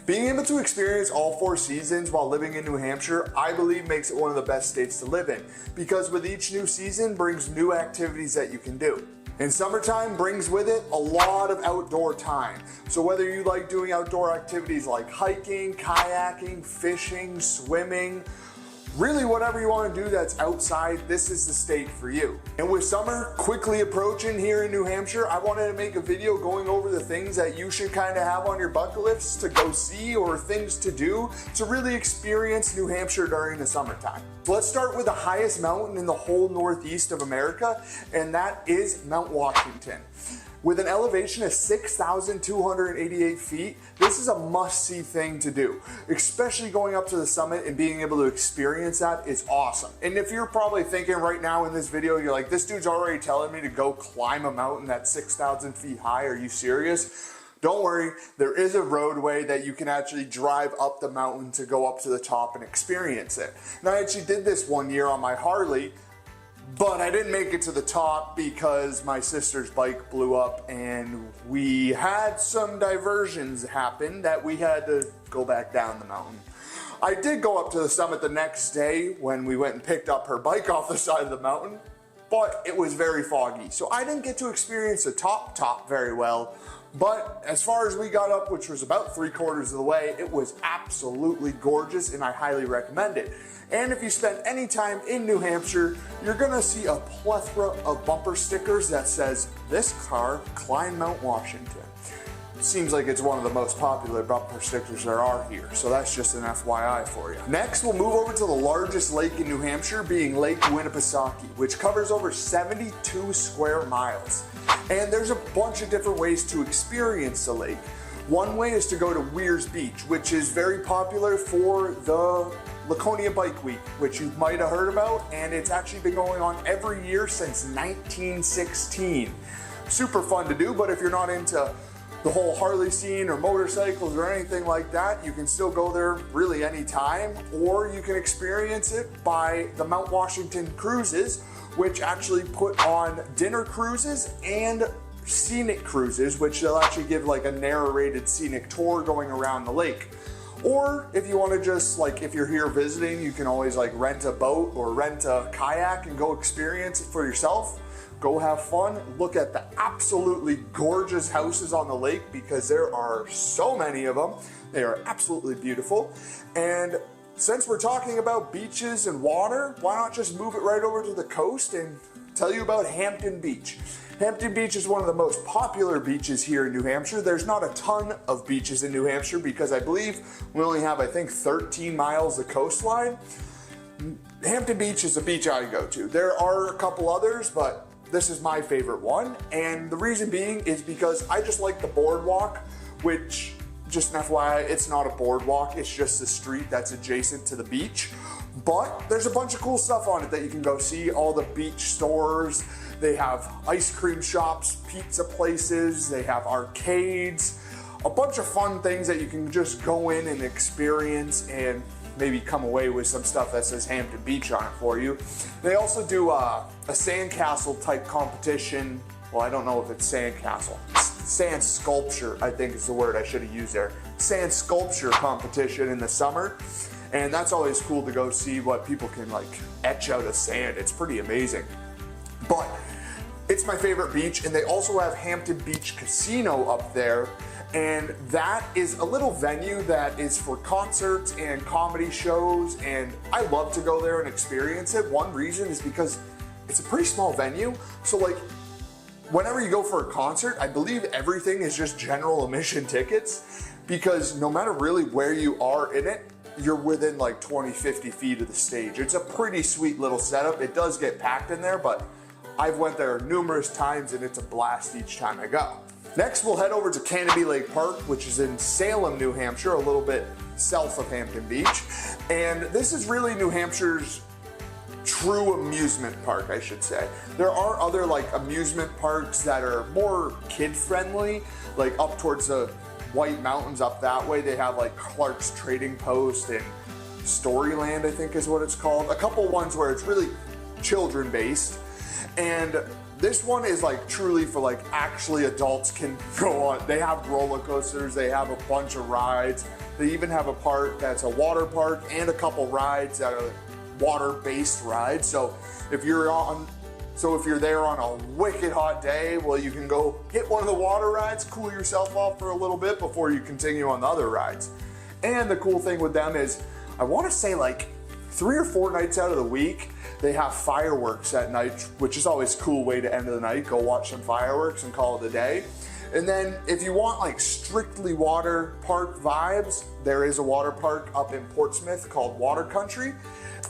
Being able to experience all 4 seasons while living in New Hampshire, I believe makes it one of the best states to live in, because with each new season brings new activities that you can do. And summertime brings with it a lot of outdoor time. So whether you like doing outdoor activities like hiking, kayaking, fishing, swimming, really whatever you want to do that's outside, this is the state for you. And with summer quickly approaching here in New Hampshire, I wanted to make a video going over the things that you should kind of have on your bucket list to go see, or things to do to really experience New Hampshire during the summertime. So let's start with the highest mountain in the whole Northeast of America, and that is Mount Washington. With an elevation of 6,288 feet, this is a must-see thing to do. Especially going up to the summit and being able to experience that is awesome. And if you're probably thinking right now in this video, you're like, this dude's already telling me to go climb a mountain that's 6,000 feet high, are you serious? Don't worry, there is a roadway that you can actually drive up the mountain to go up to the top and experience it. And I actually did this one year on my Harley, but I didn't make it to the top because my sister's bike blew up and we had some diversions happen that we had to go back down the mountain. I did go up to the summit the next day when we went and picked up her bike off the side of the mountain, but it was very foggy. So I didn't get to experience the top very well. But as far as we got up, which was about 3/4 of the way, it was absolutely gorgeous and I highly recommend it. And if you spend any time in New Hampshire, you're gonna see a plethora of bumper stickers that says, "This car climbed Mount Washington." Seems like it's one of the most popular bumper stickers there are here, so that's just an FYI for you. Next, we'll move over to the largest lake in New Hampshire, being Lake Winnipesaukee, which covers over 72 square miles. And there's a bunch of different ways to experience the lake. One way is to go to Weirs Beach, which is very popular for the Laconia Bike Week, which you might have heard about, and it's actually been going on every year since 1916. Super fun to do, but if you're not into the whole Harley scene or motorcycles or anything like that, you can still go there really anytime, or you can experience it by the Mount Washington cruises, which actually put on dinner cruises and scenic cruises, which they'll actually give like a narrated scenic tour going around the lake. Or if you want to just, like, if you're here visiting, you can always like rent a boat or rent a kayak and go experience it for yourself. Go have fun, look at the absolutely gorgeous houses on the lake, because there are so many of them. They are absolutely beautiful. And since we're talking about beaches and water, why not just move it right over to the coast and tell you about Hampton Beach. Hampton Beach is one of the most popular beaches here in New Hampshire. There's not a ton of beaches in New Hampshire because I believe we only have, I think, 13 miles of coastline. Hampton Beach is a beach I go to. There are a couple others, but this is my favorite one. And the reason being is because I just like the boardwalk, which, just an FYI, it's not a boardwalk, it's just a street that's adjacent to the beach. But there's a bunch of cool stuff on it that you can go see. All the beach stores, they have ice cream shops, pizza places, they have arcades, a bunch of fun things that you can just go in and experience and maybe come away with some stuff that says Hampton Beach on it for you. They also do a sandcastle type competition. Well, I don't know if it's sandcastle. Sand sculpture, I think is the word I should have used there. Sand sculpture competition in the summer. And that's always cool to go see what people can like etch out of sand. It's pretty amazing. But it's my favorite beach, and they also have Hampton Beach Casino up there. And that is a little venue that is for concerts and comedy shows, and I love to go there and experience it. One reason is because it's a pretty small venue, so like whenever you go for a concert, I believe everything is just general admission tickets, because no matter really where you are in it, you're within like 20-50 feet of the stage. It's a pretty sweet little setup. It does get packed in there, but I've went there numerous times and it's a blast each time I go. Next, we'll head over to Canopy Lake Park, which is in Salem, New Hampshire, a little bit south of Hampton Beach. And this is really New Hampshire's true amusement park, I should say. There are other like amusement parks that are more kid-friendly, like up towards the White Mountains up that way. They have like Clark's Trading Post and Storyland, I think is what it's called. A couple ones where it's really children-based. And This one is like truly for like actually adults can go on. They have roller coasters, they have a bunch of rides. They even have a park that's a water park and a couple rides that are water-based rides. So if you're there on a wicked hot day, well, you can go hit one of the water rides, cool yourself off for a little bit before you continue on the other rides. And the cool thing with them is, I want to say like 3 or 4 nights out of the week, they have fireworks at night, which is always a cool way to end the night. Go watch some fireworks and call it a day. And then if you want like strictly water park vibes, there is a water park up in Portsmouth called Water Country.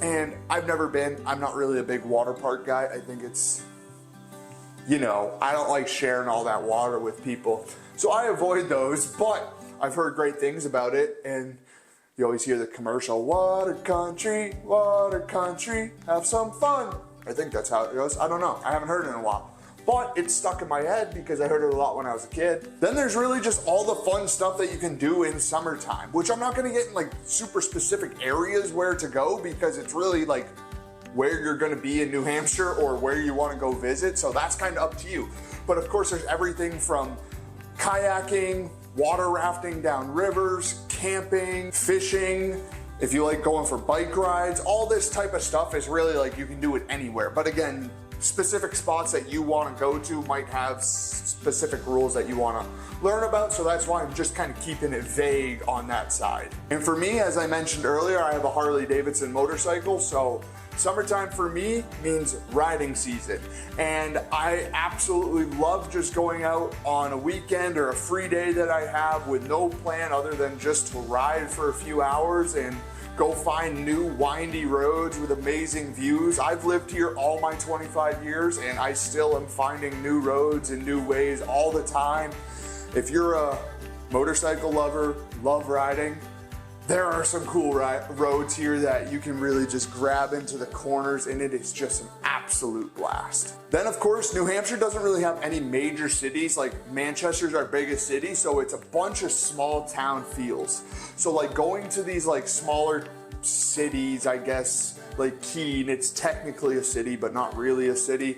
And I've never been. I'm not really a big water park guy. I think it's, you know, I don't like sharing all that water with people. So I avoid those, but I've heard great things about it. And you always hear the commercial, water country, have some fun. I think that's how it goes. I don't know. I haven't heard it in a while. But it's stuck in my head because I heard it a lot when I was a kid. Then there's really just all the fun stuff that you can do in summertime, which I'm not gonna get in like super specific areas where to go because it's really like where you're gonna be in New Hampshire or where you wanna go visit. So that's kind of up to you. But of course there's everything from kayaking, water rafting down rivers, camping, fishing. If you like going for bike rides, all this type of stuff is really like you can do it anywhere. But again, specific spots that you want to go to might have specific rules that you want to learn about, so that's why I'm just kind of keeping it vague on that side. And for me, as I mentioned earlier, I have a Harley Davidson motorcycle, so summertime for me means riding season. And I absolutely love just going out on a weekend or a free day that I have with no plan other than just to ride for a few hours and go find new windy roads with amazing views. I've lived here all my 25 years and I still am finding new roads and new ways all the time. If you're a motorcycle lover, love riding, there are some cool roads here that you can really just grab into the corners and it is just an absolute blast. Then of course, New Hampshire doesn't really have any major cities. Like Manchester's our biggest city, so it's a bunch of small town feels. So like going to these like smaller cities, I guess, like Keene, it's technically a city, but not really a city.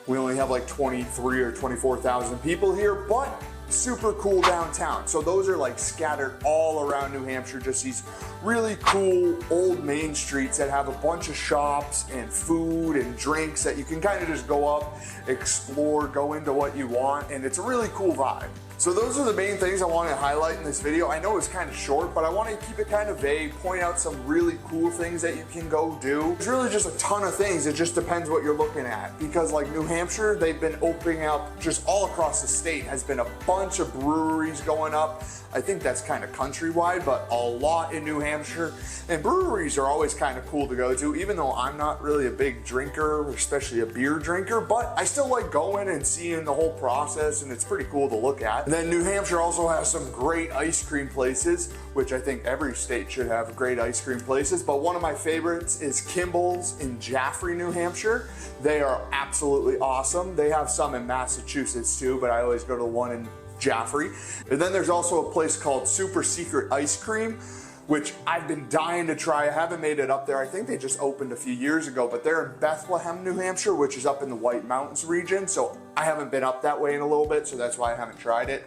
We only have like 23 or 24,000 people here, but super cool downtown. So those are like scattered all around New Hampshire, just these really cool old main streets that have a bunch of shops and food and drinks that you can kind of just go up, explore, go into what you want, and it's a really cool vibe. So those are the main things I want to highlight in this video. I know it's kind of short, but I want to keep it kind of vague, point out some really cool things that you can go do. There's really just a ton of things. It just depends what you're looking at. Because like New Hampshire, they've been opening up just all across the state. Has been a bunch of breweries going up. I think that's kind of countrywide, but a lot in New Hampshire. And breweries are always kind of cool to go to, even though I'm not really a big drinker, especially a beer drinker, but I still like going and seeing the whole process, and it's pretty cool to look at. And then New Hampshire also has some great ice cream places, which I think every state should have great ice cream places, but one of my favorites is Kimball's in Jaffrey, New Hampshire. They are absolutely awesome. They have some in Massachusetts too, but I always go to one in Jaffrey. And then there's also a place called Super Secret Ice Cream, which I've been dying to try. I haven't made it up there. I think they just opened a few years ago, but they're in Bethlehem, New Hampshire, which is up in the White Mountains region. So I haven't been up that way in a little bit, so that's why I haven't tried it.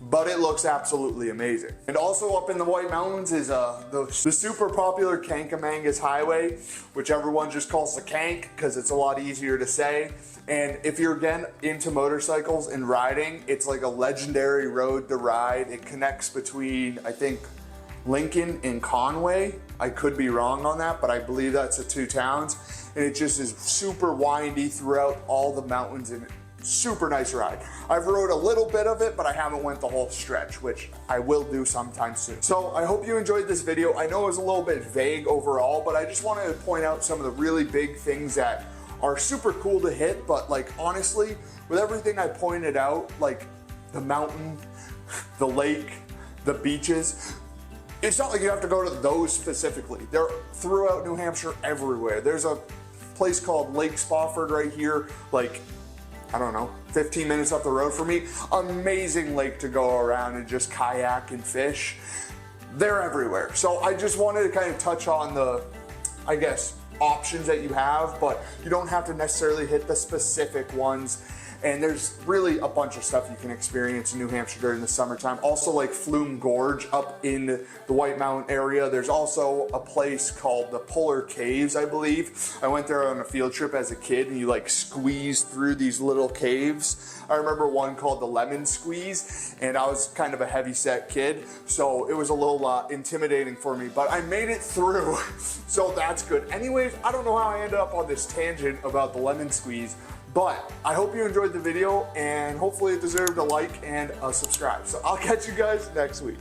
But it looks absolutely amazing. And also up in the White Mountains is the super popular Kankamangas Highway, which everyone just calls the Kank because it's a lot easier to say. And if you're again into motorcycles and riding, it's like a legendary road to ride. It connects between, I think, Lincoln and Conway. I could be wrong on that, but I believe that's the two towns. And it just is super windy throughout all the mountains and super nice ride. I've rode a little bit of it, but I haven't went the whole stretch, which I will do sometime soon. So I hope you enjoyed this video. I know it was a little bit vague overall, but I just wanted to point out some of the really big things that are super cool to hit. But like honestly, with everything I pointed out, like the mountain, the lake, the beaches, it's not like you have to go to those specifically. They're throughout New Hampshire everywhere. There's a place called Lake Spofford right here, like, I don't know, 15 minutes up the road from me. Amazing lake to go around and just kayak and fish. They're everywhere. So I just wanted to kind of touch on the, I guess, options that you have, but you don't have to necessarily hit the specific ones. And there's really a bunch of stuff you can experience in New Hampshire during the summertime. Also like Flume Gorge up in the White Mountain area. There's also a place called the Polar Caves, I believe. I went there on a field trip as a kid, and you like squeeze through these little caves. I remember one called the Lemon Squeeze, and I was kind of a heavy-set kid, so it was a little intimidating for me, but I made it through, so that's good. Anyways, I don't know how I ended up on this tangent about the Lemon Squeeze, but I hope you enjoyed the video, and hopefully it deserved a like and a subscribe. So I'll catch you guys next week.